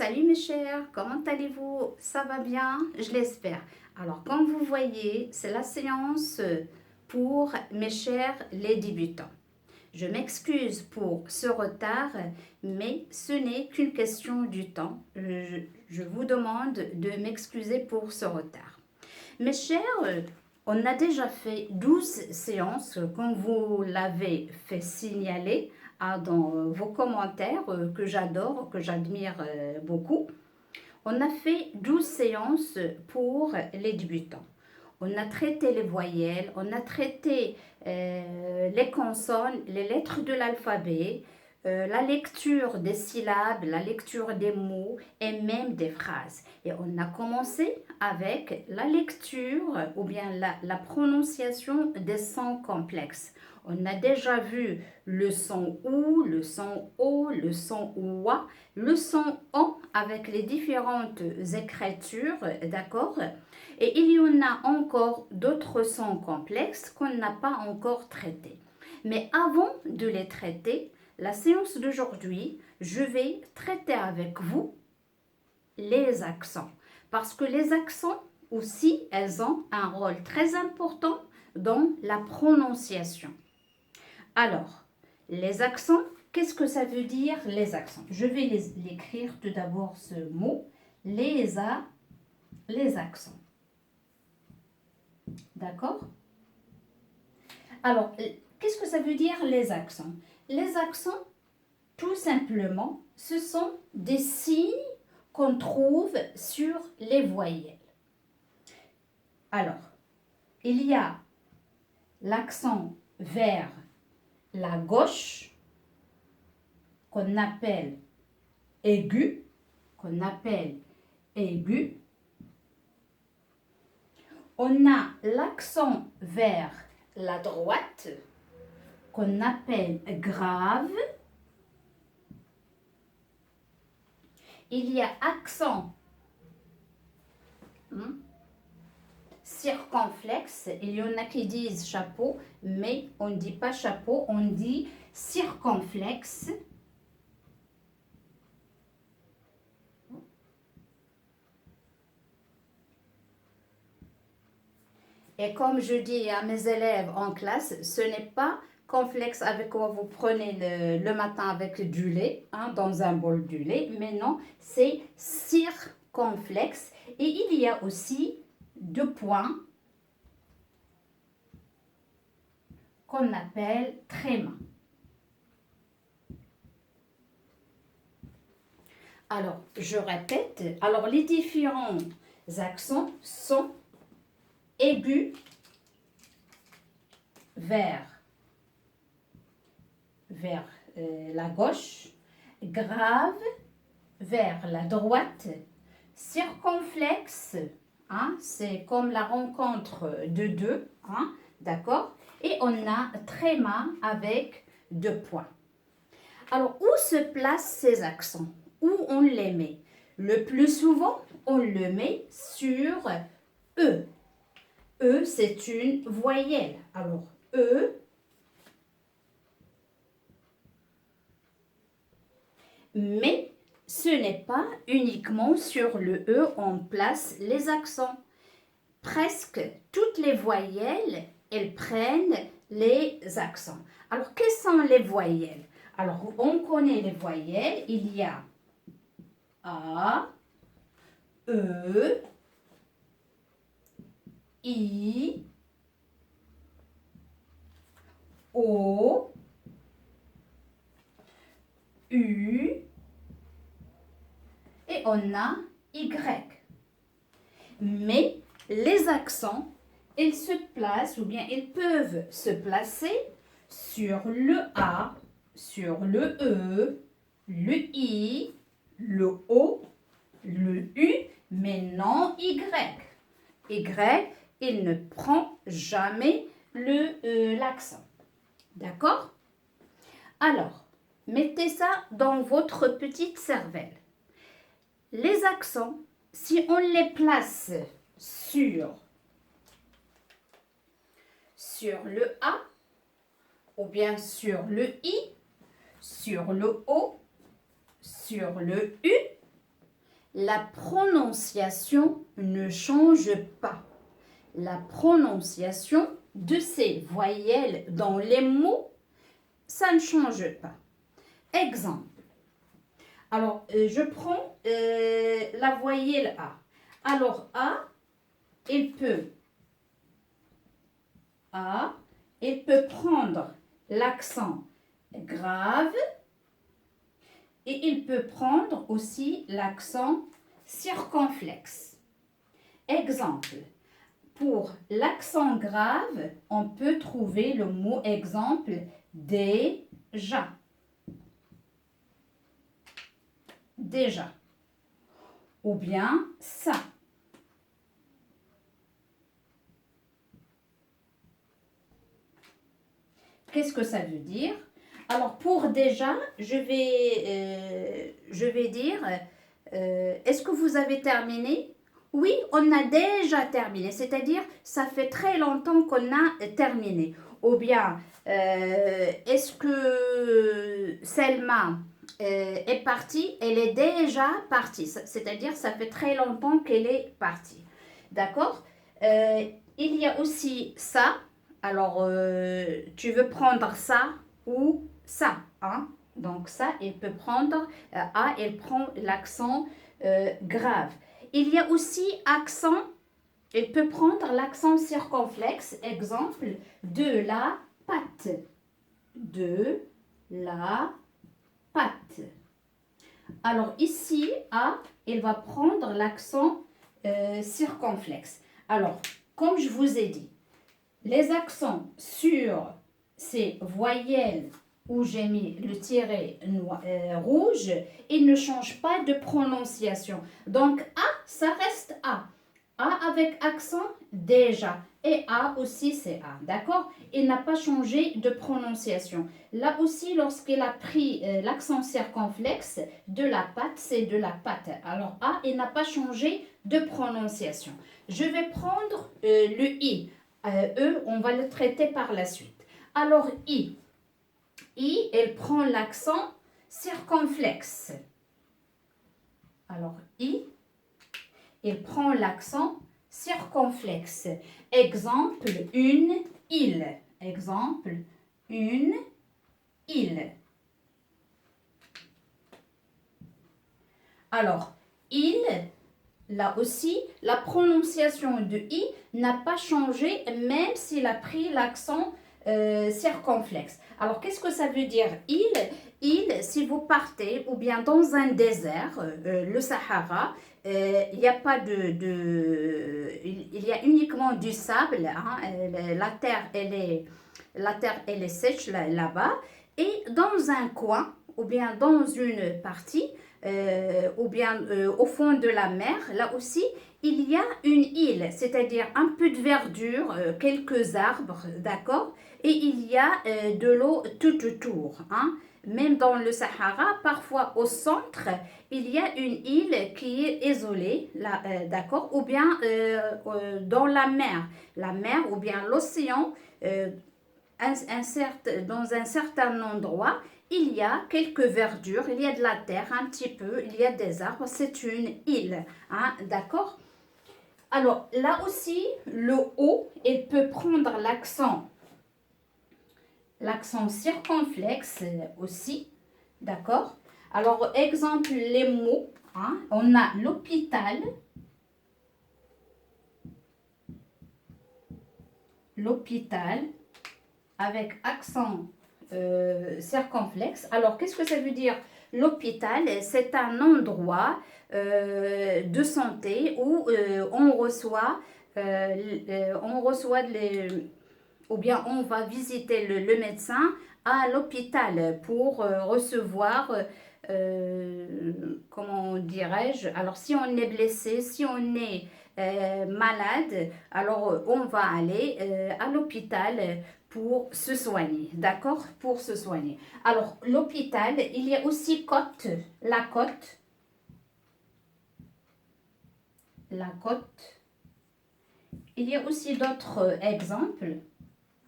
Salut mes chers, comment allez-vous? Ça va bien? Je l'espère. Alors, comme vous voyez, c'est la séance pour mes chers les débutants. Je m'excuse pour ce retard, mais ce n'est qu'une question du temps. Je vous demande de m'excuser pour ce retard. Mes chers, on a déjà fait 12 séances, comme vous l'avez fait signaler dans vos commentaires, que j'adore, que j'admire beaucoup. On a fait 12 séances pour les débutants. On a traité les voyelles, on a traité les consonnes, les lettres de l'alphabet, la lecture des syllabes, la lecture des mots et même des phrases. Et on a commencé avec la lecture ou bien la prononciation des sons complexes. On a déjà vu le son OU, le son O, le son OUA, le son ON avec les différentes écritures, d'accord? Et il y en a encore d'autres sons complexes qu'on n'a pas encore traités. Mais avant de les traiter, la séance d'aujourd'hui, je vais traiter avec vous les accents. Parce que les accents aussi, elles ont un rôle très important dans la prononciation. Alors, les accents, qu'est-ce que ça veut dire les accents? Je vais l'écrire tout d'abord ce mot, les accents. D'accord? Alors, qu'est-ce que ça veut dire les accents? Les accents, tout simplement, ce sont des signes qu'on trouve sur les voyelles. Alors, il y a l'accent vers la gauche qu'on appelle aigu, On a l'accent vers la droite qu'on appelle grave. Il y a accent circonflexe. Il y en a qui disent chapeau, mais on ne dit pas chapeau, on dit circonflexe. Et comme je dis à mes élèves en classe, ce n'est pas complexe avec quoi vous prenez le matin avec du lait, dans un bol du lait, mais non, c'est circonflexe. Et il y a aussi deux points qu'on appelle tréma. Alors, je répète, alors les différents accents sont aigu vers la gauche, grave vers la droite, circonflexe, c'est comme la rencontre de deux, d'accord? Et on a tréma avec deux points. Alors, où se placent ces accents? Où on les met? Le plus souvent, on le met sur E. E, c'est une voyelle. Alors, E, mais ce n'est pas uniquement sur le E on place les accents. Presque toutes les voyelles, elles prennent les accents. Alors, quelles sont les voyelles? Alors, on connaît les voyelles. Il y a A, E, I, O, U et on a Y. Mais les accents, ils se placent ou bien ils peuvent se placer sur le A, sur le E, le I, le O, le U, mais non Y. Y, il ne prend jamais l'accent. D'accord? Alors, mettez ça dans votre petite cervelle. Les accents, si on les place sur le A, ou bien sur le I, sur le O, sur le U, la prononciation ne change pas. La prononciation de ces voyelles dans les mots, ça ne change pas. Exemple. Alors, je prends la voyelle A. Alors, A, il peut prendre l'accent grave et il peut prendre aussi l'accent circonflexe. Exemple, pour l'accent grave, on peut trouver le mot exemple déjà. Déjà. Ou bien ça. Qu'est-ce que ça veut dire? Alors, pour déjà, je vais dire, est-ce que vous avez terminé? Oui, on a déjà terminé, c'est-à-dire, ça fait très longtemps qu'on a terminé. Ou bien, est-ce que Selma est partie? Elle est déjà partie, c'est-à-dire, ça fait très longtemps qu'elle est partie. D'accord? Il y a aussi ça. Alors, tu veux prendre ça ou ça, hein? Donc ça, il peut prendre, A, il prend l'accent grave. Il y a aussi accent, il peut prendre l'accent circonflexe, exemple, de la patte. De la patte. Alors ici, A, il va prendre l'accent circonflexe. Alors, comme je vous ai dit, les accents sur ces voyelles où j'ai mis le tiret rouge, ils ne changent pas de prononciation. Donc A, ça reste A. A avec accent déjà. Et A aussi, c'est A. D'accord? Il n'a pas changé de prononciation. Là aussi, lorsqu'il a pris l'accent circonflexe, de la patte, c'est de la patte. Alors A, il n'a pas changé de prononciation. Je vais prendre le I. On va le traiter par la suite. Alors, I, elle prend l'accent circonflexe. Alors, I, il prend l'accent circonflexe. Exemple, une île. Exemple, une île. Alors, île, là aussi, la prononciation de I n'a pas changé même s'il a pris l'accent circonflexe. Alors, qu'est-ce que ça veut dire île? Île, si vous partez ou bien dans un désert, le Sahara, il n'y a pas il y a uniquement du sable, hein, la terre, elle est sèche là-bas, et dans un coin ou bien dans une partie, ou bien au fond de la mer, là aussi, il y a une île, c'est-à-dire un peu de verdure, quelques arbres, d'accord? Et il y a de l'eau tout autour, hein? Même dans le Sahara, parfois au centre, il y a une île qui est isolée, là, d'accord? Ou bien dans la mer ou bien l'océan, dans un certain endroit, il y a quelques verdures, il y a de la terre un petit peu, il y a des arbres, c'est une île, hein, d'accord? Alors là aussi, le O, il peut prendre l'accent circonflexe aussi, d'accord? Alors exemple, les mots, hein, on a l'hôpital avec accent circonflexe. Alors, qu'est-ce que ça veut dire? L'hôpital, c'est un endroit de santé où on reçoit ou bien on va visiter le médecin à l'hôpital pour recevoir, comment dirais-je, alors si on est blessé, si on est malade, alors on va aller à l'hôpital pour se soigner, d'accord? Pour se soigner. Alors, l'hôpital, il y a aussi côte, la côte, la côte. Il y a aussi d'autres exemples,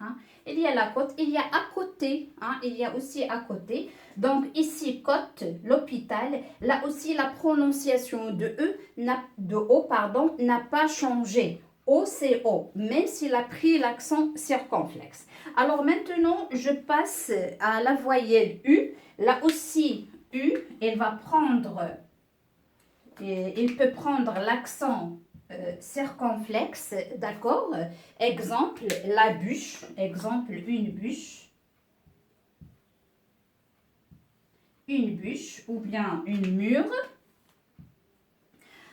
hein. Il y a la côte, il y a à côté, hein, il y a aussi à côté. Donc ici, côte, l'hôpital, là aussi la prononciation de O, pardon, n'a pas changé. O, c'est O, même s'il a pris l'accent circonflexe. Alors maintenant, je passe à la voyelle U. Là aussi, U, elle va prendre, il peut prendre l'accent circonflexe, d'accord? Exemple, la bûche, exemple, une bûche ou bien une mûre.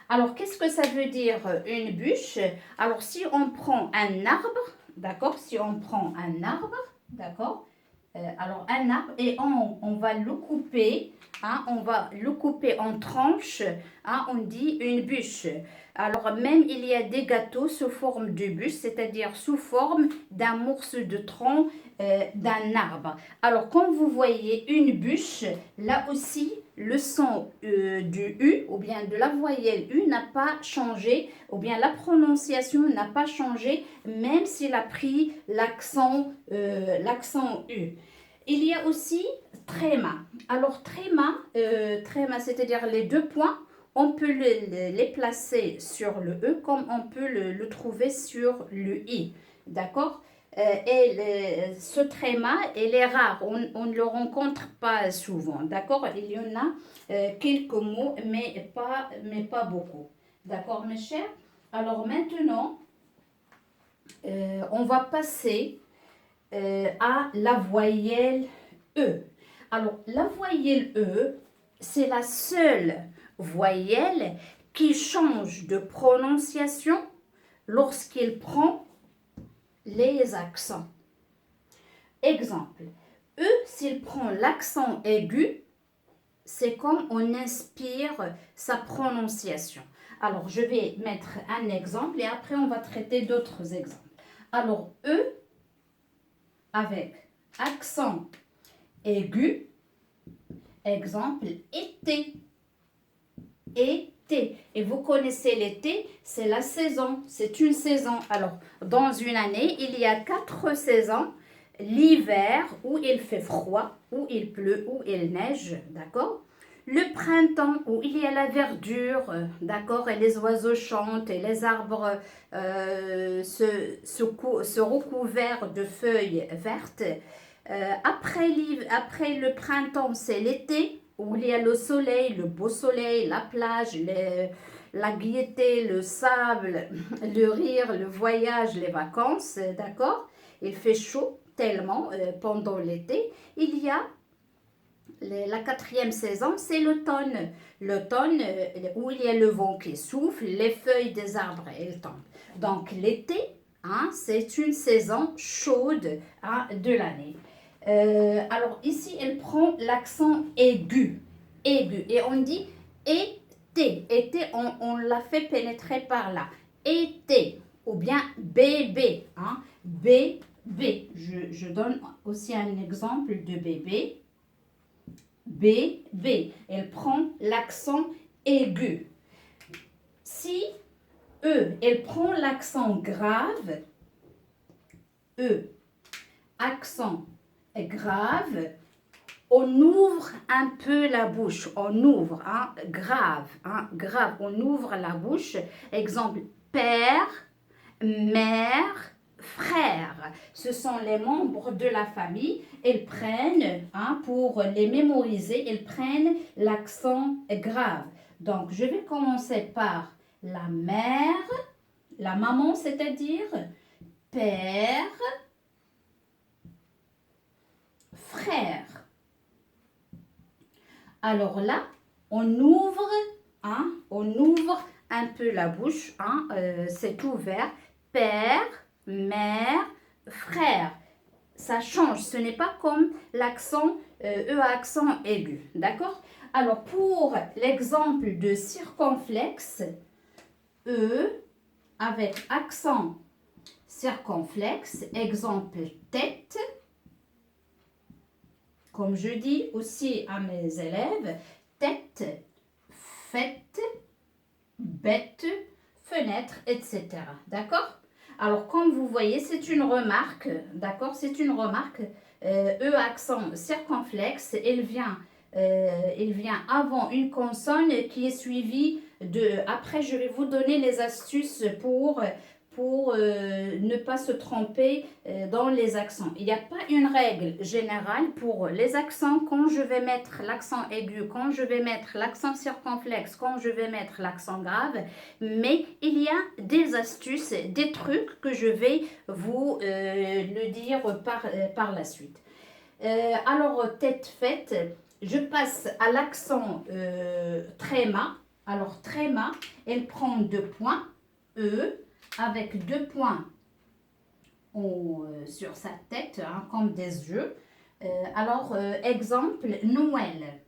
Alors, qu'est-ce que ça veut dire une bûche? Alors, si on prend un arbre, d'accord? Si on prend un arbre, d'accord? Alors, un arbre et on va le couper, hein, on va le couper en tranches, hein, on dit une bûche. Alors, même il y a des gâteaux sous forme de bûche, c'est-à-dire sous forme d'un morceau de tronc d'un arbre. Alors, quand vous voyez une bûche, là aussi, le son du U ou bien de la voyelle U n'a pas changé, ou bien la prononciation n'a pas changé, même s'il a pris l'accent U. Il y a aussi tréma. Alors, tréma, c'est-à-dire les deux points, on peut les placer sur le E comme on peut le trouver sur le I. D'accord? Ce tréma, il est rare, on ne le rencontre pas souvent. D'accord? Il y en a quelques mots, mais pas beaucoup. D'accord, mes chers? Alors maintenant, on va passer à la voyelle E. Alors, la voyelle E, c'est la seule voyelle qui change de prononciation lorsqu'il prend les accents. Exemple, E, s'il prend l'accent aigu, c'est comme on inspire sa prononciation. Alors, je vais mettre un exemple et après, on va traiter d'autres exemples. Alors, E, avec accent aigu, exemple, été, été. Et vous connaissez l'été, c'est la saison, c'est une saison. Alors, dans une année, il y a 4 saisons. L'hiver, où il fait froid, où il pleut, où il neige, d'accord? Le printemps, où il y a la verdure, d'accord? Et les oiseaux chantent et les arbres se recouvrent de feuilles vertes. Après le printemps, c'est l'été, où il y a le soleil, le beau soleil, la plage, la gaieté, le sable, le rire, le voyage, les vacances, d'accord? Il fait chaud tellement pendant l'été. Il y a la 4e saison, c'est l'automne. L'automne, où il y a le vent qui souffle, les feuilles des arbres, elles tombent. Donc l'été, hein, c'est une saison chaude, hein, de l'année. Alors ici, elle prend l'accent aigu. Aigu. Et on dit été. Été, on l'a fait pénétrer par là. Été. Ou bien bébé. Hein, bébé. Je donne aussi un exemple de bébé. Bébé. Elle prend l'accent aigu. Si elle prend l'accent grave. Accent grave, on ouvre un peu la bouche, on ouvre, hein, grave, on ouvre la bouche. Exemple, père, mère, frère. Ce sont les membres de la famille. Ils prennent, hein, pour les mémoriser, ils prennent l'accent grave. Donc, je vais commencer par la mère, la maman, c'est-à-dire père, frère. Alors là, on ouvre un peu la bouche, hein, c'est ouvert. Père, mère, frère. Ça change, ce n'est pas comme l'accent E à accent aigu, d'accord? Alors pour l'exemple de circonflexe, E avec accent circonflexe, exemple tête. Comme je dis aussi à mes élèves, tête, fête, bête, fenêtre, etc. D'accord? Alors, comme vous voyez, c'est une remarque, d'accord? C'est une remarque. E accent circonflexe, il vient avant une consonne qui est suivie de... Après, je vais vous donner les astuces pour ne pas se tromper dans les accents. Il n'y a pas une règle générale pour les accents quand je vais mettre l'accent aigu, quand je vais mettre l'accent circonflexe, quand je vais mettre l'accent grave, mais il y a des astuces, des trucs que je vais vous le dire par la suite. Alors, tête faite, je passe à l'accent tréma. Alors, tréma, elle prend 2 points, E, avec 2 points sur sa tête, hein, comme des yeux. Alors, exemple, Noël.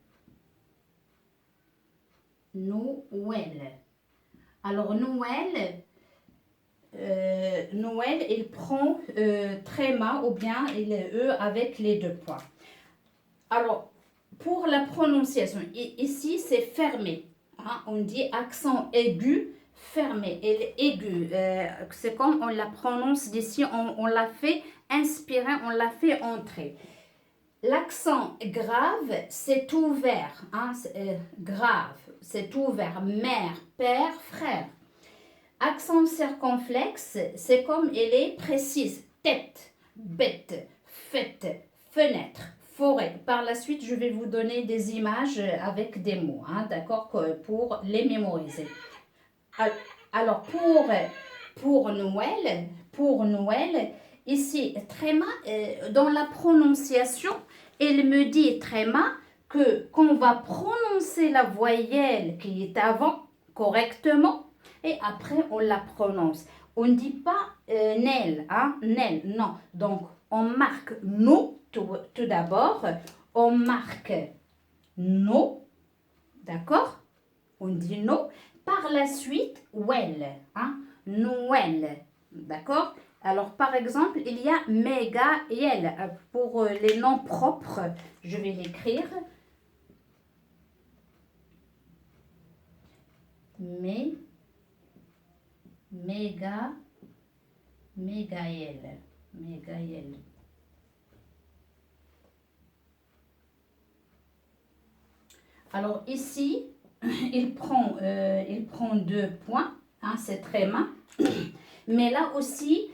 Noël. Alors, Noël, il prend tréma ou bien il est E avec les 2 points. Alors, pour la prononciation, ici, c'est fermé. Hein, on dit accent aigu, fermé. Elle est aiguë. C'est comme on la prononce d'ici, on l'a fait inspirer, on l'a fait entrer. L'accent grave, c'est ouvert. Hein, grave, c'est ouvert. Mère, père, frère. Accent circonflexe, c'est comme elle est précise. Tête, bête, fête, fenêtre, forêt. Par la suite, je vais vous donner des images avec des mots, hein, d'accord, pour les mémoriser. Alors, pour Noël, ici, tréma, dans la prononciation, il me dit tréma qu'on va prononcer la voyelle qui est avant correctement et après on la prononce. On ne dit pas nel, hein, nel, non. Donc, on marque no tout d'abord, on marque no, d'accord? On dit no. Par la suite, well, hein, Noël, d'accord? Alors, par exemple, il y a méga et elle. Pour les noms propres, je vais l'écrire. Méga, Mégaël. Alors, ici, il prend 2 points, hein, c'est tréma. Mais là aussi,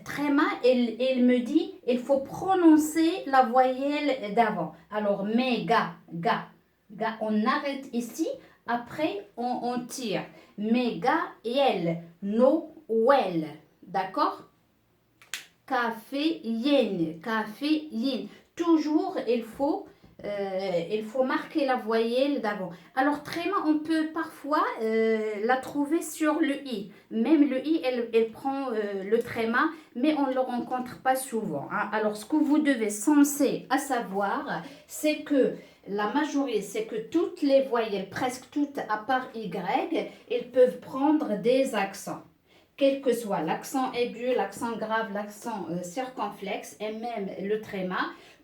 tréma, il me dit, il faut prononcer la voyelle d'avant. Alors, méga, ga, on arrête ici, après on tire. Méga, yel, no, well, d'accord? Café, yen, toujours il faut marquer la voyelle d'avant. Alors, tréma, on peut parfois la trouver sur le i. Même le i, elle prend le tréma, mais on ne le rencontre pas souvent. Hein. Alors, ce que vous devez censer à savoir, c'est que la majorité, c'est que toutes les voyelles, presque toutes à part y, elles peuvent prendre des accents. Quel que soit l'accent aigu, l'accent grave, l'accent circonflexe et même le tréma.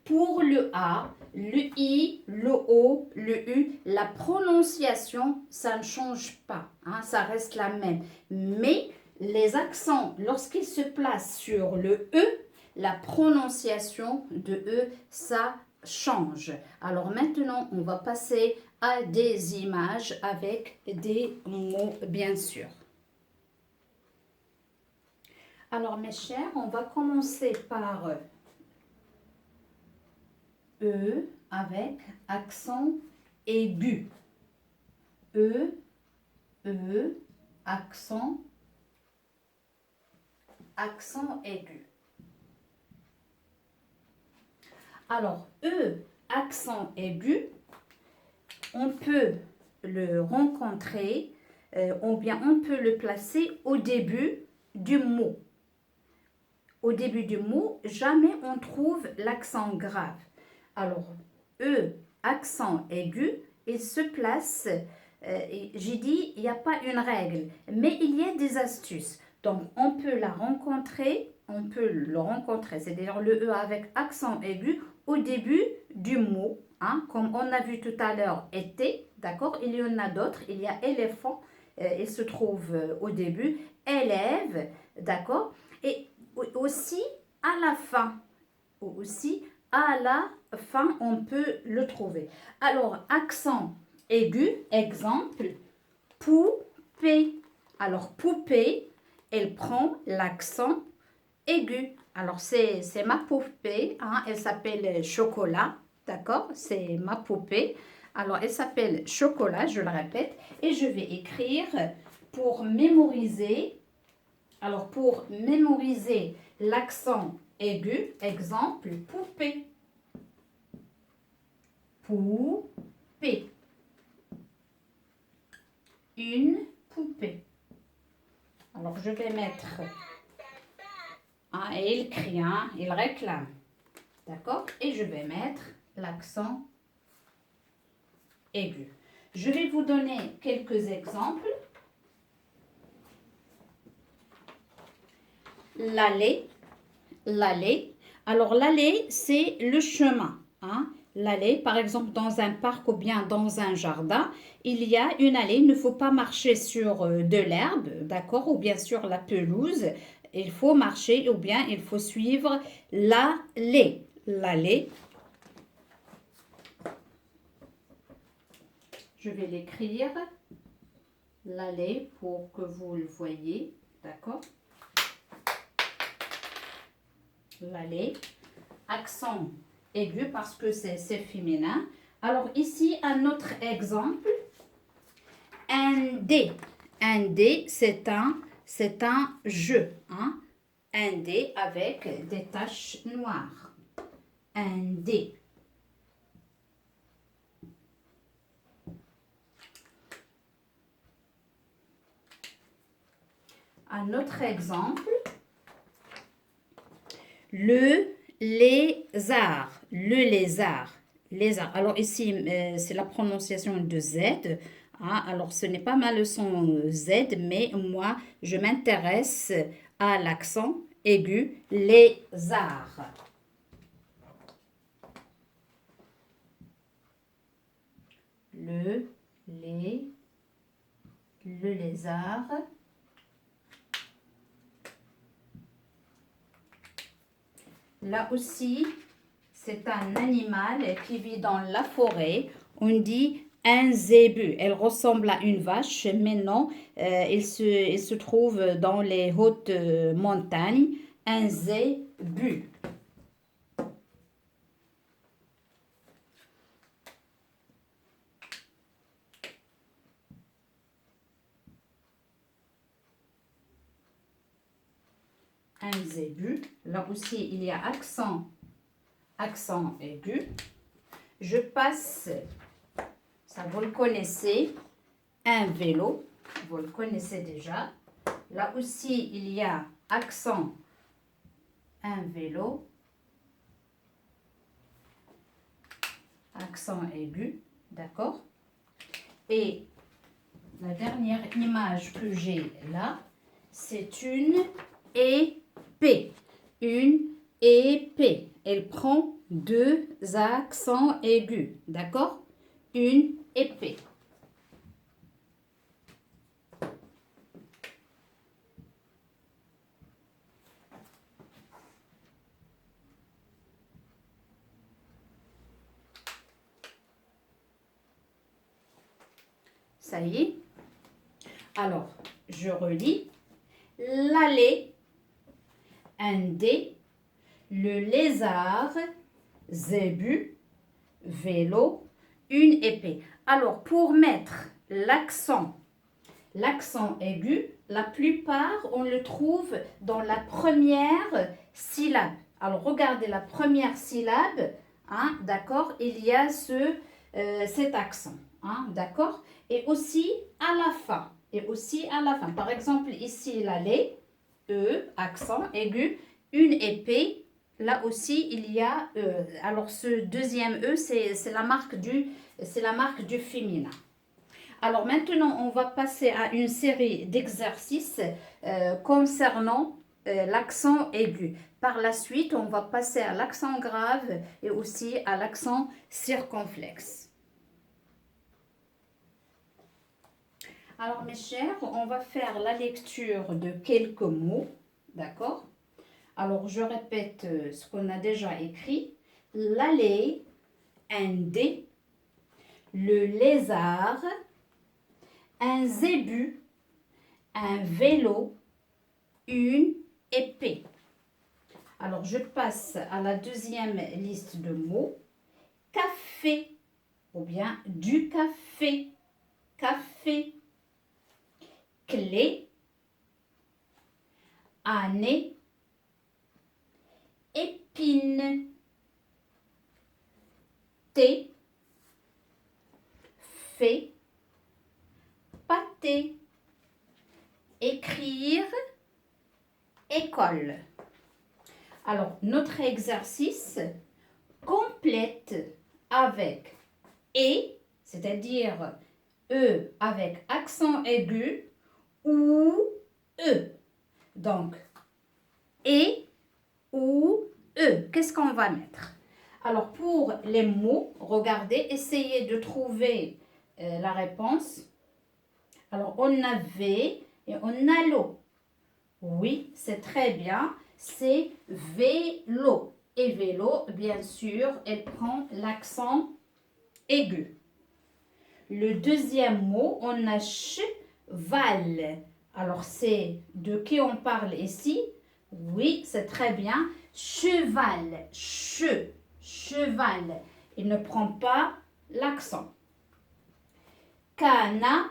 Pour le A, le I, le O, le U, la prononciation, ça ne change pas, hein, ça reste la même. Mais les accents, lorsqu'ils se placent sur le E, la prononciation de E, ça change. Alors maintenant, on va passer à des images avec des mots, bien sûr. Alors mes chers, on va commencer par E avec accent aigu. E, accent aigu. Alors, E, accent aigu, on peut le rencontrer ou bien on peut le placer au début du mot. Au début du mot, jamais on trouve l'accent grave. Alors, E, accent aigu, il se place, j'ai dit, il n'y a pas une règle, mais il y a des astuces. Donc, on peut le rencontrer, c'est-à-dire le E avec accent aigu au début du mot, hein, comme on a vu tout à l'heure, été, d'accord? Il y en a d'autres, il y a éléphant, il se trouve au début, élève, d'accord? Et aussi à la fin, aussi à la fin, on peut le trouver. Alors, accent aigu, exemple, poupée. Alors, poupée, elle prend l'accent aigu. Alors, c'est ma poupée, hein, elle s'appelle Chocolat, d'accord? C'est ma poupée. Alors, elle s'appelle Chocolat, je le répète, et je vais écrire pour mémoriser. Alors, pour mémoriser l'accent aigu, exemple, poupée. Poupée. Une poupée. Alors, je vais mettre... Ah, et il crie, hein, il réclame. D'accord? Et je vais mettre l'accent aigu. Je vais vous donner quelques exemples. L'allée. L'allée. Alors, l'allée, c'est le chemin. Hein? L'allée, par exemple, dans un parc ou bien dans un jardin, il y a une allée. Il ne faut pas marcher sur de l'herbe, d'accord, ou bien sur la pelouse. Il faut marcher ou bien il faut suivre l'allée. L'allée. Je vais l'écrire. L'allée pour que vous le voyez, d'accord? L'allée. Accent aigu parce que c'est féminin. Alors ici, un autre exemple. Un dé. Un dé, c'est un jeu. Hein? Un dé avec des taches noires. Un dé. Un autre exemple. Le lézard. Le lézard. Lézard. Alors ici, c'est la prononciation de Z. Ah, alors ce n'est pas ma leçon Z, mais moi, je m'intéresse à l'accent aigu lézard. Le lézard. Là aussi, c'est un animal qui vit dans la forêt. On dit un zébu. Elle ressemble à une vache, mais non, il se trouve dans les hautes montagnes. Un zébu. Un zébu. Là aussi, il y a accent aigu. Je passe, ça vous le connaissez, un vélo. Vous le connaissez déjà. Là aussi, il y a accent, un vélo. Accent aigu, d'accord? Et la dernière image que j'ai là, c'est une épée. Une épée. Elle prend deux accents aigus, d'accord? Une épée. Ça y est. Alors, je relis. L'allée, un dé, le lézard, zébu, vélo, une épée. Alors, pour mettre l'accent aigu, la plupart, on le trouve dans la première syllabe. Alors, regardez la première syllabe, hein, d'accord, il y a cet accent, hein, d'accord, et aussi à la fin. Et aussi à la fin. Par exemple, ici, l'allée, accent aigu, une épée. Là aussi, il y a alors, ce deuxième c'est la marque du féminin. Alors, maintenant, on va passer à une série d'exercices concernant l'accent aigu. Par la suite, on va passer à l'accent grave et aussi à l'accent circonflexe. Alors, mes chers, on va faire la lecture de quelques mots, d'accord? Alors, je répète ce qu'on a déjà écrit. L'allée, un dé, le lézard, un zébu, un vélo, une épée. Alors, je passe à la deuxième liste de mots. Café, ou bien du café, café. Clé, année, épine, thé, fait, pâté, écrire, école. Alors, notre exercice complète avec et, c'est-à-dire E avec accent aigu, ou E. Donc, et ou E. Qu'est-ce qu'on va mettre? Alors, pour les mots, regardez, essayez de trouver la réponse. Alors, on a V et on a l'eau. Oui, c'est très bien. C'est vélo. Et vélo, bien sûr, elle prend l'accent aigu. Le deuxième mot, on a cheval. Alors, c'est de qui on parle ici? Oui, c'est très bien. Cheval. Cheval. Il ne prend pas l'accent. Cana.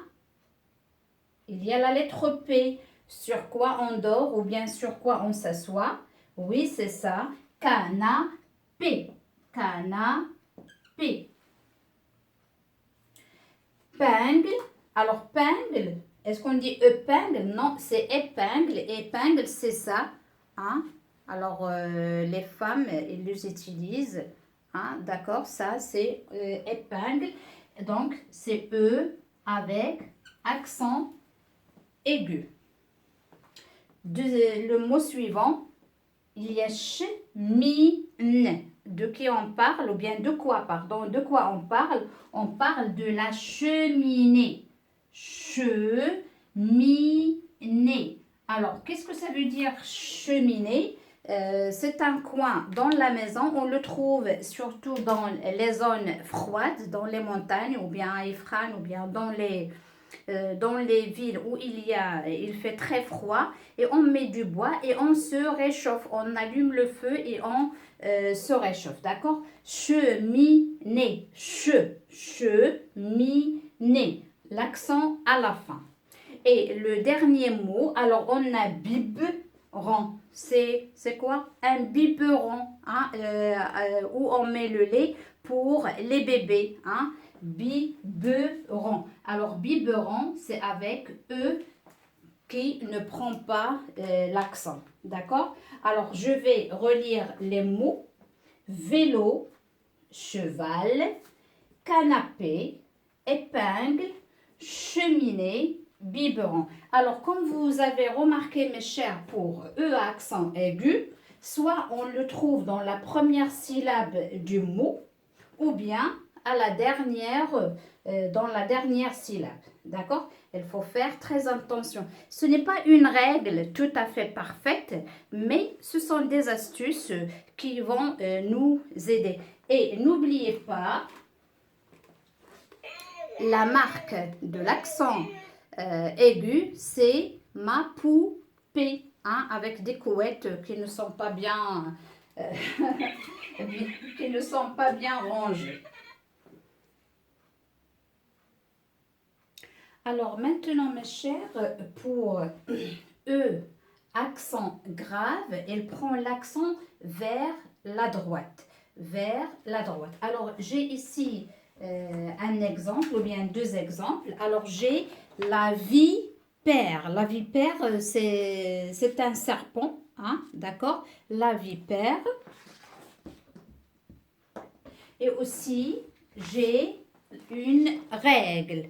Il y a la lettre P. Sur quoi on dort ou bien sur quoi on s'assoit? Oui, c'est ça. Canapé. Canapé. Épingle. Alors, pingle, est-ce qu'on dit épingle? Non, c'est épingle. Épingle, c'est ça. Hein? Alors, les femmes, ils les utilisent. Hein? D'accord, ça, c'est épingle. Donc, c'est E avec accent aigu. Le mot suivant, il y a cheminée. De qui on parle ou bien de quoi, pardon, de quoi on parle? On parle de la cheminée. Cheminée. Alors, qu'est-ce que ça veut dire cheminée? C'est un coin dans la maison. On le trouve surtout dans les zones froides, dans les montagnes ou bien à Ifrane ou bien dans les villes où il fait très froid et on met du bois et on se réchauffe. On allume le feu et on se réchauffe, d'accord? Cheminée, cheminée, l'accent à la fin. Et le dernier mot, alors on a biberon. C'est quoi? Un biberon, hein, où on met le lait pour les bébés, hein? Biberon. Alors, biberon, c'est avec E qui ne prend pas l'accent. D'accord? Alors, je vais relire les mots. Vélo, cheval, canapé, épingle, cheminée, biberon. Alors, comme vous avez remarqué, mes chers, pour E à accent aigu, soit on le trouve dans la première syllabe du mot, ou bien à la dernière, dans la dernière syllabe. D'accord? Il faut faire très attention. Ce n'est pas une règle tout à fait parfaite, mais ce sont des astuces qui vont nous aider. Et n'oubliez pas, la marque de l'accent aigu, c'est ma poupée, hein, avec des couettes qui ne sont pas bien, qui ne sont pas bien rangées. Alors maintenant, mes chers, pour E, accent grave, elle prend l'accent vers la droite. Vers la droite. Alors, j'ai ici un exemple ou bien deux exemples. Alors, j'ai la vipère. La vipère, c'est un serpent, hein, d'accord? La vipère. Et aussi, j'ai une règle.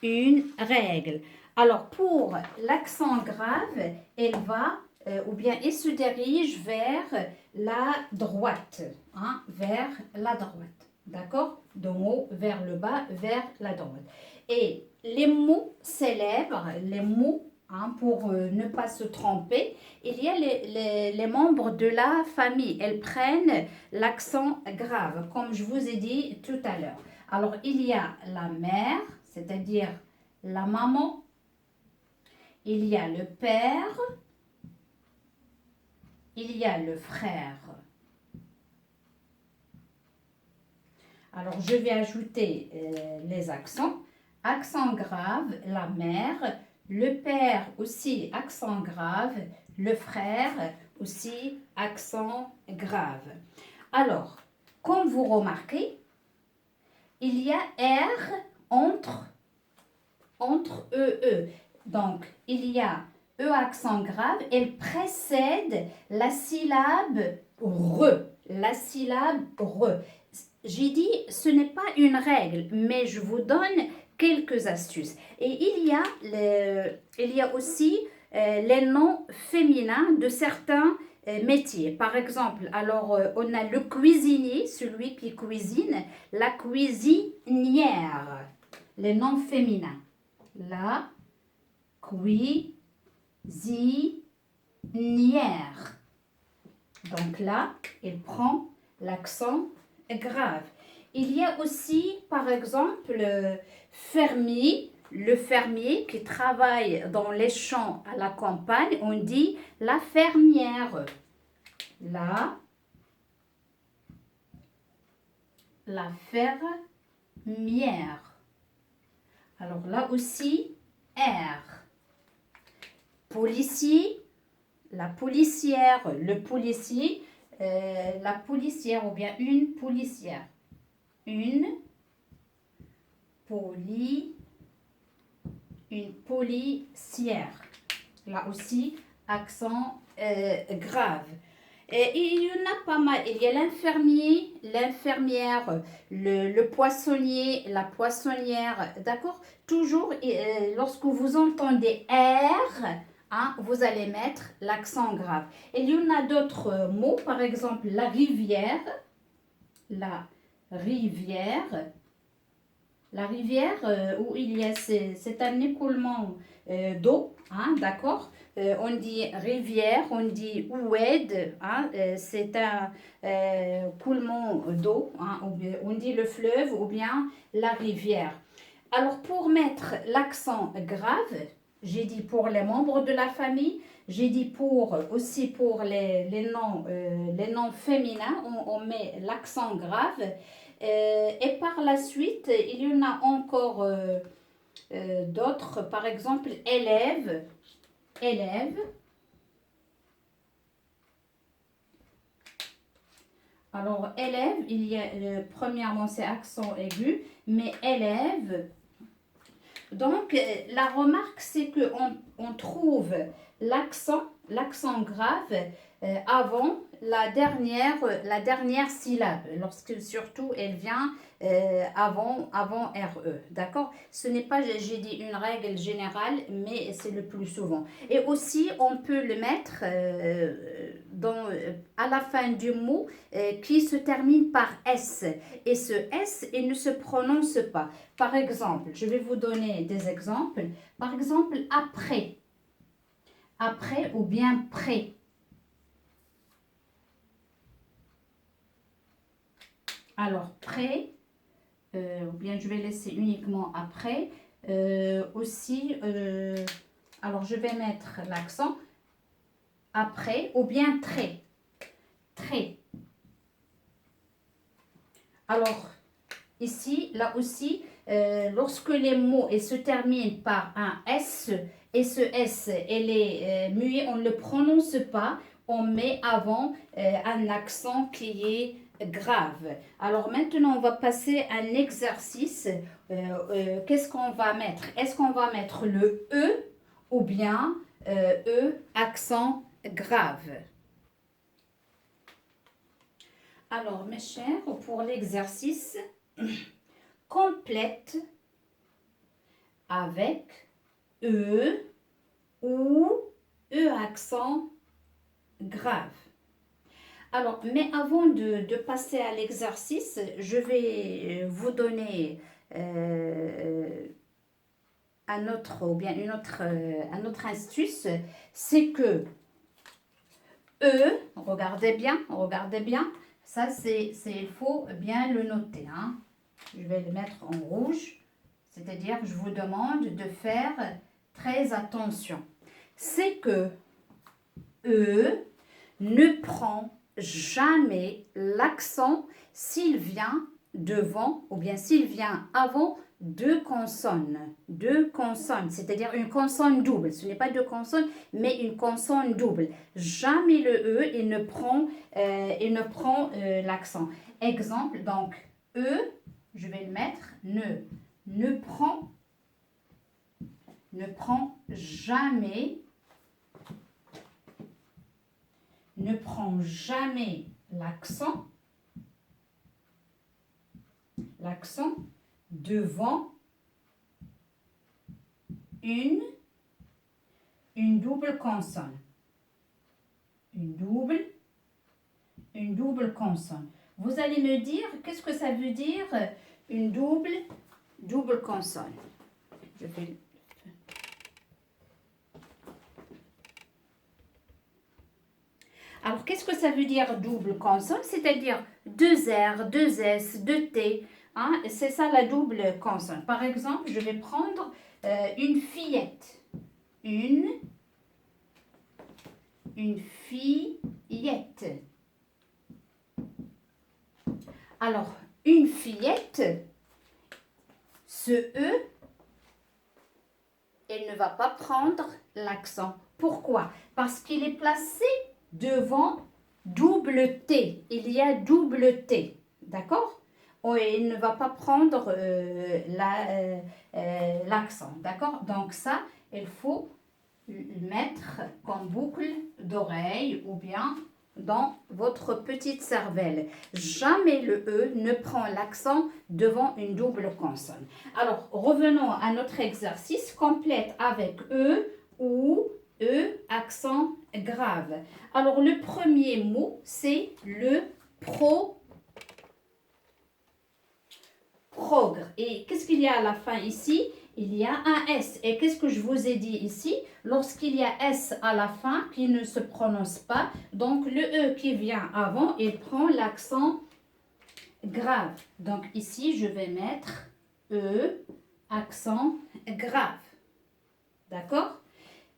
Une règle. Alors, pour l'accent grave, elle va, ou bien il se dirige vers la droite. Hein, vers la droite. d'accord? De haut vers le bas, vers la droite. Et les mots célèbres, les mots, hein, pour ne pas se tromper, il y a les membres de la famille. Elles prennent l'accent grave, comme je vous ai dit tout à l'heure. Alors, il y a la mère, c'est-à-dire la maman. Il y a le père. Il y a le frère. Alors, je vais ajouter les accents. Accent grave, la mère. Le père aussi, accent grave. Le frère aussi, accent grave. Alors, comme vous remarquez, il y a R entre E. Donc, il y a E accent grave, elle précède la syllabe re. La syllabe re. J'ai dit, ce n'est pas une règle, mais je vous donne quelques astuces. Et il y a aussi les noms féminins de certains métiers. Par exemple, alors on a le cuisinier, celui qui cuisine, la cuisinière, les noms féminins. La cuisinière. Donc là, il prend l'accent grave. Il y a aussi, par exemple, le fermier qui travaille dans les champs à la campagne, on dit la fermière. La fermière. Alors là aussi, R. Policier, la policière, le policier, la policière ou bien une policière. Une policière. Là aussi, accent grave. Et il y en a pas mal. Il y a l'infirmier, l'infirmière, le poissonnier, la poissonnière. D'accord? Toujours, lorsque vous entendez R, hein, vous allez mettre l'accent grave. Et il y en a d'autres mots, par exemple la rivière. La rivière. La rivière où il y a, c'est un écoulement d'eau, hein, d'accord? On dit rivière, on dit oued, hein, c'est un coulement d'eau, hein, on dit le fleuve ou bien la rivière. Alors pour mettre l'accent grave, j'ai dit pour les membres de la famille, j'ai dit aussi pour les noms féminins, on met l'accent grave. Et par la suite, il y en a encore d'autres, par exemple élève. Alors élève, il y a premièrement c'est accent aigu, mais élève. Donc la remarque c'est que on trouve l'accent grave avant la dernière syllabe, lorsque surtout elle vient avant RE, d'accord? Ce n'est pas, j'ai dit, une règle générale, mais c'est le plus souvent. Et aussi, on peut le mettre à la fin du mot qui se termine par S. Et ce S, il ne se prononce pas. Par exemple, je vais vous donner des exemples. Par exemple, après. Après ou bien près. Alors, près, ou bien je vais laisser uniquement après. Aussi, alors je vais mettre l'accent après ou bien très. Très. Alors, ici, là aussi, lorsque les mots se terminent par un S, et ce S, elle est muet, on ne le prononce pas, on met avant un accent qui est grave. Alors maintenant, on va passer à un exercice. Qu'est-ce qu'on va mettre? Est-ce qu'on va mettre le E ou bien accent grave? Alors, mes chers, pour l'exercice, complète avec E ou E accent grave. Alors, mais avant de passer à l'exercice, je vais vous donner un autre, ou bien un autre astuce. C'est que regardez bien, ça il faut bien le noter, hein. Je vais le mettre en rouge, c'est-à-dire je vous demande de faire très attention. C'est que E ne prend jamais l'accent s'il vient devant ou bien s'il vient avant deux consonnes, c'est-à-dire une consonne double. Ce n'est pas deux consonnes, mais une consonne double. Jamais le E, il ne prend l'accent. Exemple, donc, E, je vais le mettre, ne prend jamais, l'accent devant une double consonne. Une double consonne. Vous allez me dire, qu'est-ce que ça veut dire une double consonne? Je vais... Alors, qu'est-ce que ça veut dire double consonne? C'est-à-dire deux R, deux S, deux T. Hein? C'est ça la double consonne. Par exemple, je vais prendre une fillette. Une fillette. Alors, une fillette, ce E, elle ne va pas prendre l'accent. Pourquoi? Parce qu'il est placé devant double T. Il y a double T. D'accord? Il ne va pas prendre l'accent. D'accord? Donc ça, il faut le mettre comme boucle d'oreille ou bien dans votre petite cervelle. Jamais le E ne prend l'accent devant une double consonne. Alors, revenons à notre exercice. Complète avec E ou E, accent grave. Alors, le premier mot, c'est le progr. Et qu'est-ce qu'il y a à la fin ici? Il y a un S. Et qu'est-ce que je vous ai dit ici? Lorsqu'il y a S à la fin qui ne se prononce pas, donc le E qui vient avant, il prend l'accent grave. Donc ici, je vais mettre E, accent grave. D'accord?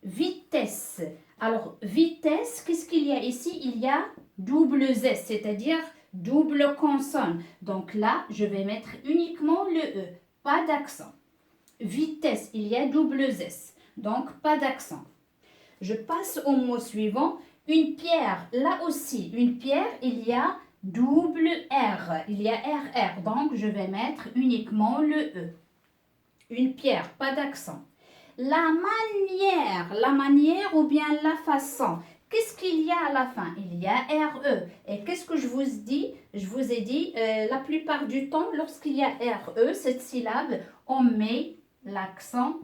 Vitesse. Alors, vitesse, qu'est-ce qu'il y a ici? Il y a double S, c'est-à-dire double consonne. Donc là, je vais mettre uniquement le E, pas d'accent. Vitesse, il y a double S, donc pas d'accent. Je passe au mot suivant. Une pierre, là aussi, une pierre, il y a double R, il y a RR, donc je vais mettre uniquement le E. Une pierre, pas d'accent. La manière ou bien la façon. Qu'est-ce qu'il y a à la fin? Il y a RE. Et qu'est-ce que je vous dis? Je vous ai dit, la plupart du temps, lorsqu'il y a RE, cette syllabe, on met l'accent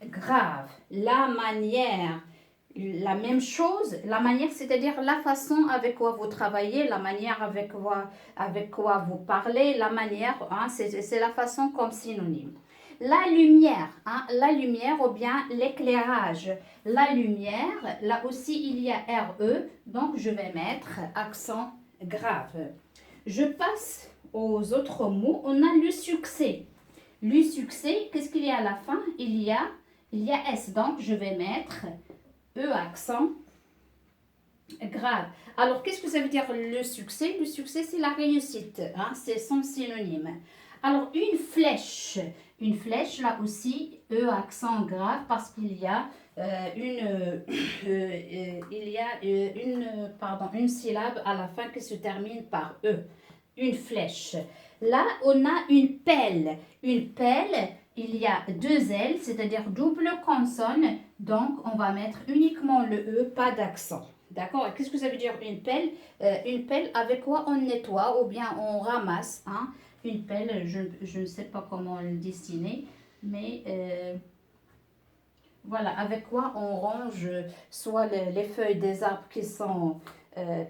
grave. La manière, la même chose. La manière, c'est-à-dire la façon avec quoi vous travaillez, la manière avec quoi vous parlez, la manière, hein, c'est la façon comme synonyme. La lumière ou bien l'éclairage. La lumière, là aussi il y a RE, donc je vais mettre accent grave. Je passe aux autres mots. On a le succès. Le succès, qu'est-ce qu'il y a à la fin? Il y a S, donc je vais mettre E accent grave. Alors, qu'est-ce que ça veut dire le succès? Le succès, c'est la réussite, hein? C'est son synonyme. Alors, une flèche, là aussi, E accent grave, parce qu'il y a une syllabe à la fin qui se termine par E. Une flèche. Là, on a une pelle. Une pelle, il y a deux L, c'est-à-dire double consonne, donc on va mettre uniquement le E, pas d'accent. D'accord? Qu'est-ce que ça veut dire une pelle? Une pelle, avec quoi on nettoie ou bien on ramasse, hein? Une pelle, je ne sais pas comment le dessiner, mais voilà, avec quoi on range soit les feuilles des arbres qui sont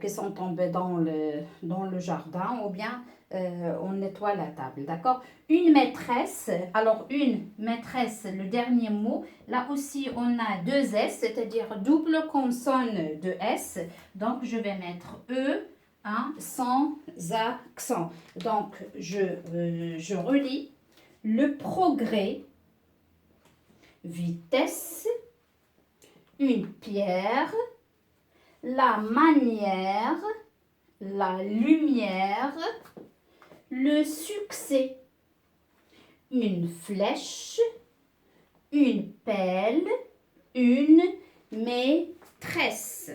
qui sont tombés dans le jardin ou bien on nettoie la table, d'accord? Une maîtresse, alors une maîtresse, le dernier mot, là aussi on a deux S, c'est-à-dire double consonne de S, donc je vais mettre E, hein, sans accent. Donc je relis le progrès, vitesse, une pierre, la manière, la lumière, le succès, une flèche, une pelle, une maîtresse.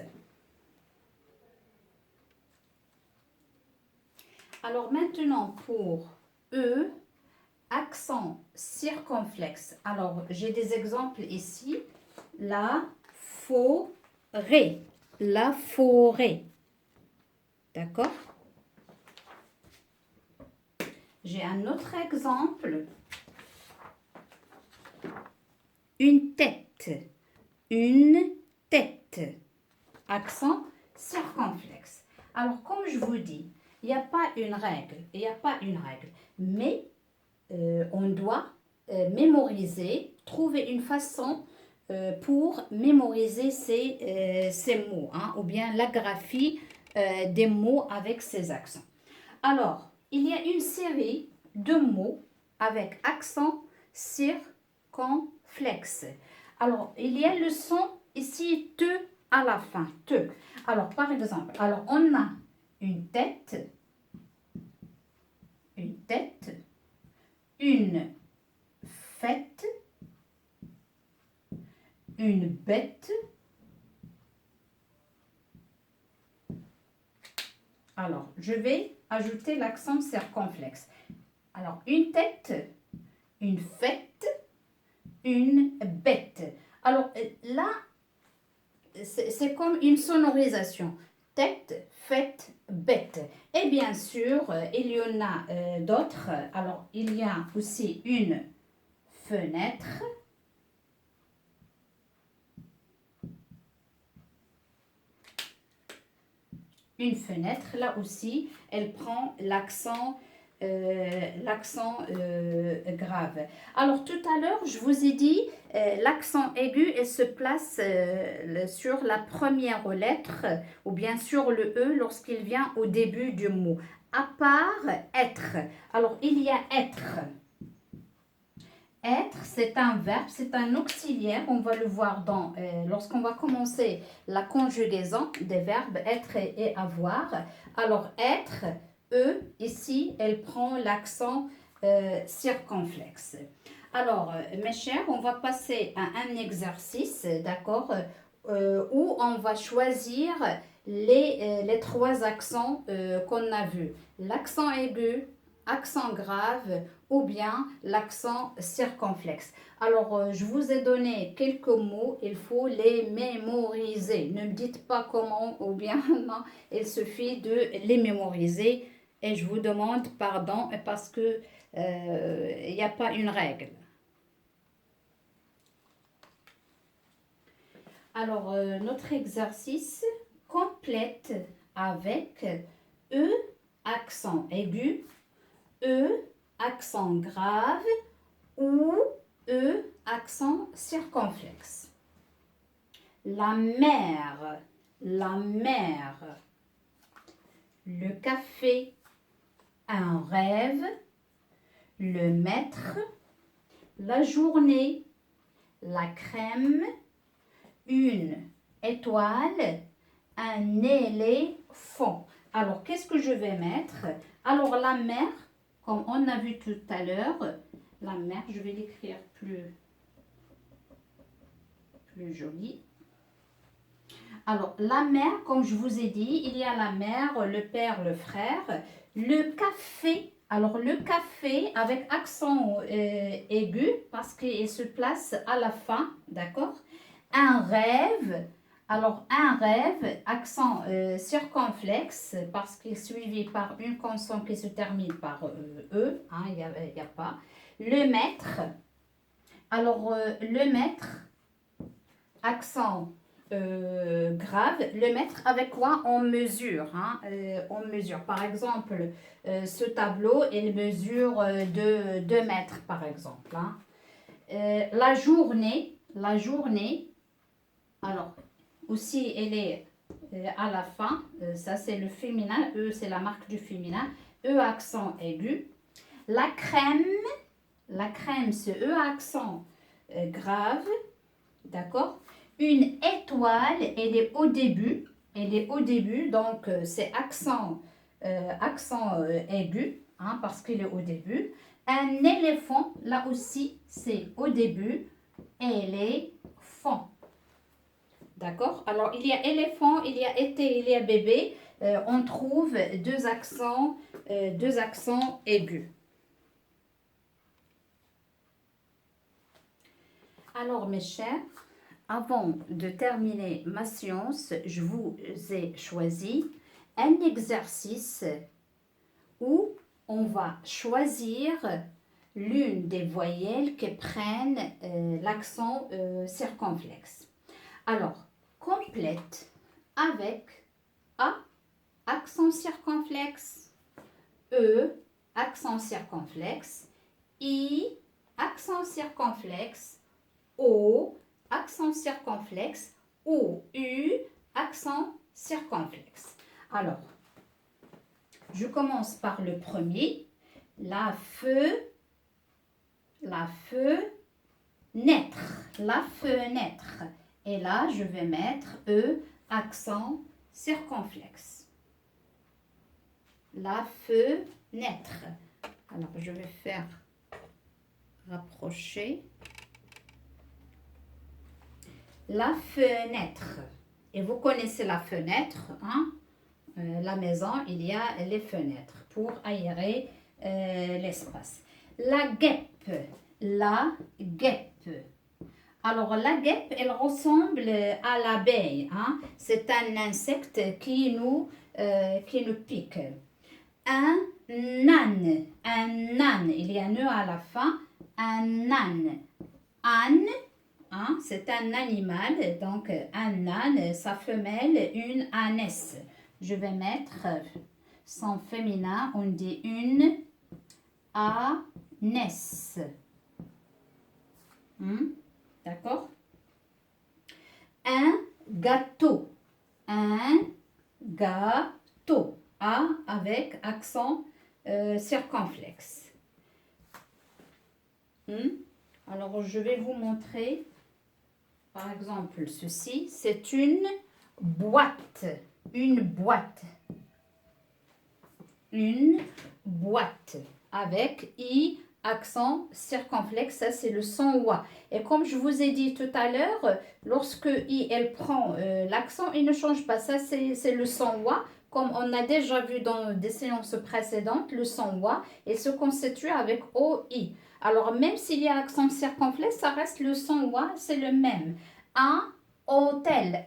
Alors maintenant pour E, accent circonflexe. Alors j'ai des exemples ici. La forêt. La forêt. D'accord? J'ai un autre exemple. Une tête. Une tête. Accent circonflexe. Alors, comme je vous dis, il n'y a pas une règle. Il n'y a pas une règle. Mais on doit mémoriser, trouver une façon pour mémoriser ces mots, hein, ou bien la graphie des mots avec ces accents. Alors, il y a une série de mots avec accent circonflexe. Alors, il y a le son ici te à la fin, te. Alors, par exemple, alors on a une tête, une fête, une bête. Alors, je vais ajouter l'accent circonflexe. Alors, une tête, une fête, une bête. Alors, là, c'est comme une sonorisation. Tête, fête, bête. Et bien sûr, il y en a d'autres. Alors, il y a aussi une fenêtre. Une fenêtre, là aussi, elle prend l'accent grave. Alors, tout à l'heure, je vous ai dit, l'accent aigu, elle se place sur la première lettre ou bien sur le E lorsqu'il vient au début du mot. À part être. Alors, il y a être. Être, c'est un verbe, c'est un auxiliaire. On va le voir lorsqu'on va commencer la conjugaison des verbes être et avoir. Alors, être, E, ici, elle prend l'accent circonflexe. Alors, mes chers, on va passer à un exercice, d'accord, où on va choisir les trois accents qu'on a vus. L'accent aigu, accent grave ou bien l'accent circonflexe. Alors, je vous ai donné quelques mots, il faut les mémoriser. Ne me dites pas comment ou bien non, il suffit de les mémoriser et je vous demande pardon parce que il n'y a pas une règle. Alors, notre exercice complète avec E, accent aigu, E, accent grave ou E, accent circonflexe. La mer, le café, un rêve, le maître, la journée, la crème, une étoile, un éléphant. Alors, qu'est-ce que je vais mettre? Alors, la mer, comme on a vu tout à l'heure, la mer, je vais l'écrire plus joli. Alors, la mer, comme je vous ai dit, il y a la mère, le père, le frère. Le café, alors le café avec accent aigu parce qu'il se place à la fin, d'accord? Un rêve, alors un rêve, accent circonflexe parce qu'il est suivi par une consonne qui se termine par E, hein, il n'y a pas. Le maître, alors le maître, accent grave, le maître avec quoi on mesure, hein, on mesure. Par exemple, ce tableau, il mesure de 2 mètres, par exemple. Hein. La journée, alors aussi, elle est à la fin, ça c'est le féminin, E c'est la marque du féminin, E accent aigu. La crème c'est E accent grave, d'accord. Une étoile, elle est au début, donc c'est accent aigu, hein, parce qu'il est au début. Un éléphant, là aussi, c'est au début, éléphant. D'accord? Alors, il y a éléphant, il y a été, il y a bébé. On trouve deux accents aigus. Alors, mes chers, avant de terminer ma séance, je vous ai choisi un exercice où on va choisir l'une des voyelles qui prennent l'accent circonflexe. Alors, complète avec A, accent circonflexe, E, accent circonflexe, I, accent circonflexe, O, accent circonflexe, O, U, accent circonflexe. Alors, je commence par le premier, la fenêtre, la fenêtre. Et là, je vais mettre E, accent circonflexe. La fenêtre. Alors, je vais faire rapprocher. La fenêtre. Et vous connaissez la fenêtre, hein? La maison, il y a les fenêtres pour aérer l'espace. La guêpe. Alors, la guêpe, elle ressemble à l'abeille. Hein? C'est un insecte qui nous pique. Un âne. Il y a un nœud à la fin. Un âne. Âne, hein, c'est un animal. Donc, un âne, sa femelle, une ânesse. Je vais mettre son féminin. On dit une ânesse. D'accord? Un gâteau. A avec accent circonflexe. Alors, je vais vous montrer, par exemple, ceci. C'est une boîte. Une boîte avec I, accent circonflexe, ça c'est le son wa. Et comme je vous ai dit tout à l'heure, lorsque I, elle prend l'accent, il ne change pas. Ça c'est le son wa. Comme on a déjà vu dans des séances précédentes, le son wa, il se constitue avec OI. Alors même s'il y a accent circonflexe, ça reste le son wa, c'est le même. Un hôtel.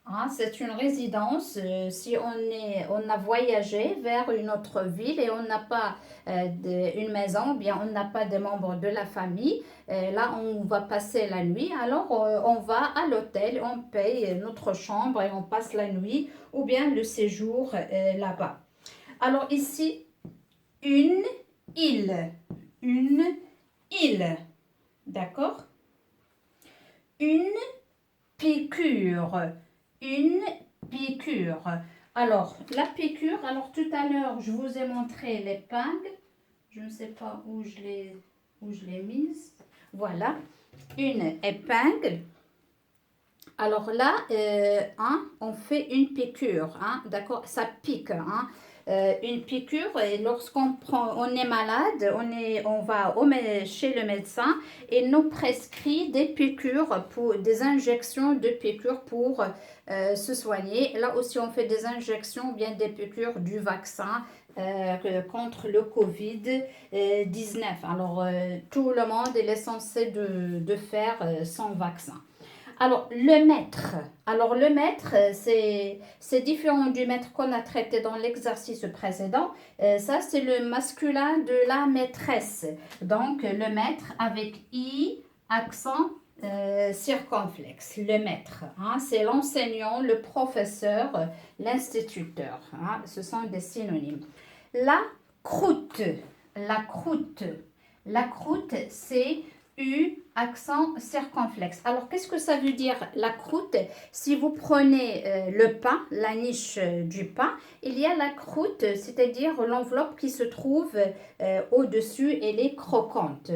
Hein, c'est une résidence. Si on a voyagé vers une autre ville et on n'a pas une maison, bien on n'a pas de membres de la famille, là on va passer la nuit, alors on va à l'hôtel, on paye notre chambre et on passe la nuit ou bien le séjour là-bas. Alors ici, une île, d'accord? Une piqûre. Alors, la piqûre, alors tout à l'heure, je vous ai montré l'épingle. Je ne sais pas où je l'ai mise. Voilà, une épingle. Alors là, on fait une piqûre, hein, d'accord? Ça pique, hein? Une piqûre, et lorsqu'on est malade, on va chez le médecin et nous prescrit des piqûres, des injections de piqûres pour se soigner. Là aussi, on fait des injections, bien des piqûres du vaccin contre le Covid-19. Alors, tout le monde est censé de faire son vaccin. Alors, le maître, c'est différent du maître qu'on a traité dans l'exercice précédent. Ça, c'est le masculin de la maîtresse. Donc, le maître avec I, accent circonflexe, le maître, hein, c'est l'enseignant, le professeur, l'instituteur, hein, ce sont des synonymes. La croûte, la croûte, la croûte, c'est U, accent circonflexe. Alors, qu'est-ce que ça veut dire la croûte? Si vous prenez le pain, la niche du pain, il y a la croûte, c'est-à-dire l'enveloppe qui se trouve au-dessus, elle est croquante.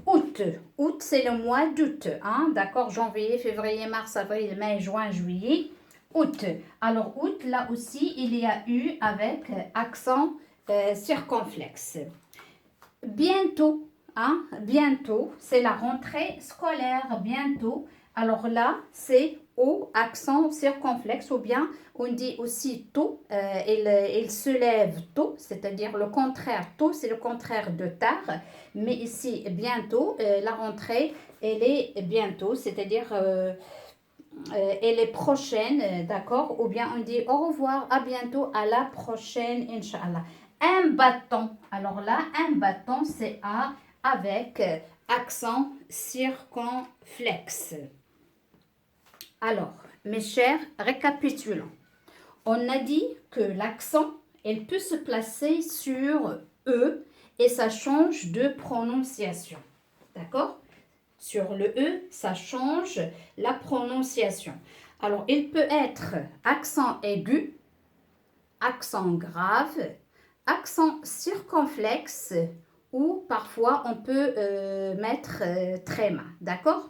Août, août c'est le mois d'août, hein, d'accord, janvier, février, mars, avril, mai, juin, juillet, août. Alors août, là aussi, il y a eu avec accent circonflexe. Bientôt, hein, bientôt, c'est la rentrée scolaire, bientôt. Alors là, c'est au accent circonflexe ou bien on dit aussi tôt, il se lève tôt, c'est-à-dire le contraire, tôt c'est le contraire de tard, mais ici bientôt, la rentrée, elle est bientôt, c'est-à-dire elle est prochaine, d'accord, ou bien on dit au revoir, à bientôt, à la prochaine, Inch'Allah. Un bâton, alors là, un bâton c'est A avec accent circonflexe. Alors, mes chers, récapitulons. On a dit que l'accent, elle peut se placer sur E et ça change de prononciation. D'accord? Sur le E, ça change la prononciation. Alors, il peut être accent aigu, accent grave, accent circonflexe ou parfois on peut mettre tréma. D'accord?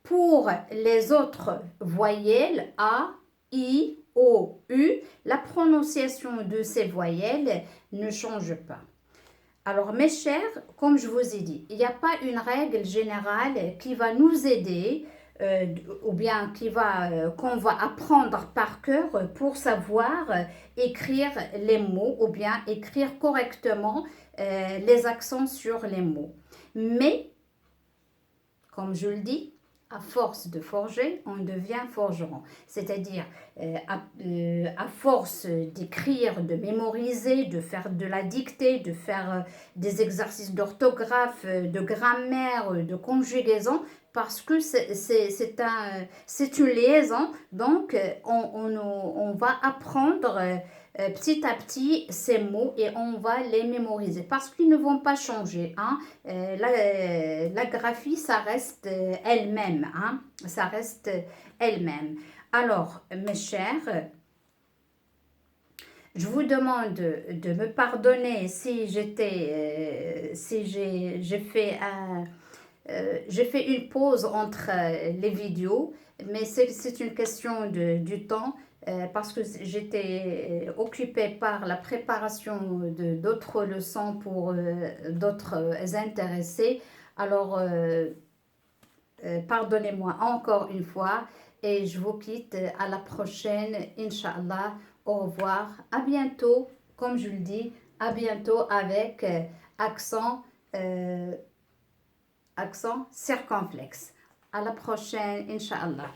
Pour les autres voyelles A, I, O, U, la prononciation de ces voyelles ne change pas. Alors mes chers, comme je vous ai dit, il n'y a pas une règle générale qui va nous aider ou bien qu'on va apprendre par cœur pour savoir écrire les mots ou bien écrire correctement les accents sur les mots. Mais, comme je le dis, à force de forger, on devient forgeron. C'est-à-dire, à force d'écrire, de mémoriser, de faire de la dictée, de faire des exercices d'orthographe, de grammaire, de conjugaison, parce que c'est une liaison, donc on va apprendre petit à petit ces mots et on va les mémoriser parce qu'ils ne vont pas changer. Hein. La graphie, ça reste elle-même. Hein. Ça reste elle-même. Alors, mes chers, je vous demande de me pardonner si j'ai fait une pause entre les vidéos, mais c'est une question du temps parce que j'étais occupée par la préparation de d'autres leçons pour d'autres intéressés. Alors, pardonnez-moi encore une fois et je vous quitte à la prochaine, Inch'Allah. Au revoir, à bientôt, comme je le dis, à bientôt avec accent. Accent circonflexe. À la prochaine, Inch'Allah.